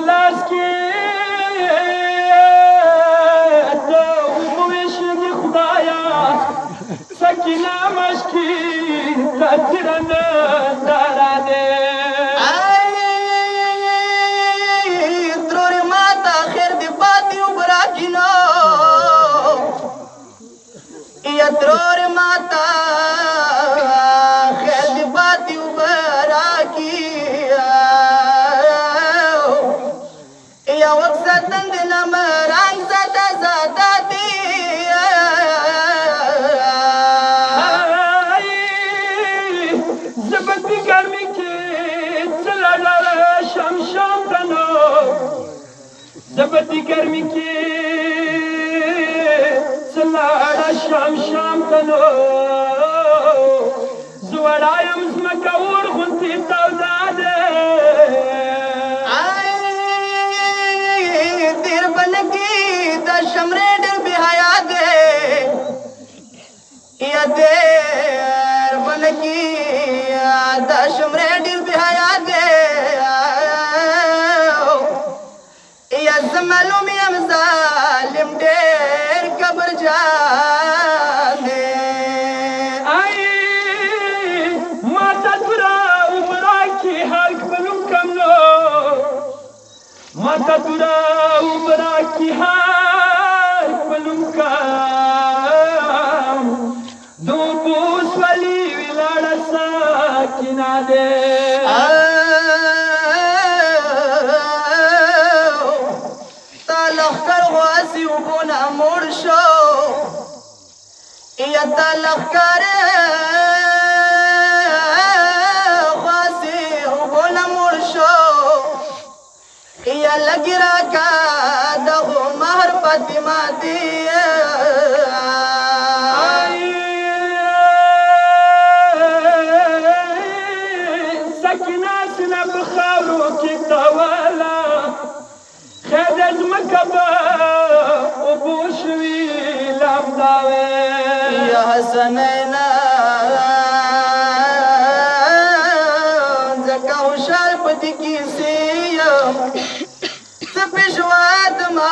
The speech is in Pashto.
لاس کې ته اوبه ویشلې خدایه سکینه مشکي ته زړه ننداره دی ترورې ماته خیر دې پاتې اوبه راکړي نو یا ترورې ماته خیر دې پاتې اوبه راکړي یا وخت ساتن دې لمه رنګ ساته ساته دې زه به دې ګرمۍ کې څه لاړه شام شام ته نو زه به دې ګرمۍ کې څه لاړه شام شام ته نو زه وړه یم ځمکه اور غوندې توده ده تیر بنګي د شمرې ډېر بې حیا دی یا تیر بنګي د شمرې ډېر بې حیا دی یا زه معلوم یم ظالم ډېر کبرجان دی ما ته توره اوبه راکړي هر خپلوم کم نو ما ته توره اوبه راکړي هر خپلوم کم د اوبو سولې ولاړه ساکنه دی تا لښکر غواسي اوبو نه موړ شو یا تا لښکر غواسي اوبو نه موړ شو یا لګي راکا دغو مهر پاتې ماتې سکینه سینه په خاورو کې تاوله خیر د ځمکه به اوبو شوي لمداوې یا حسنینا ځکه هوښیار په دې کیسې یم څه پېښوه د ما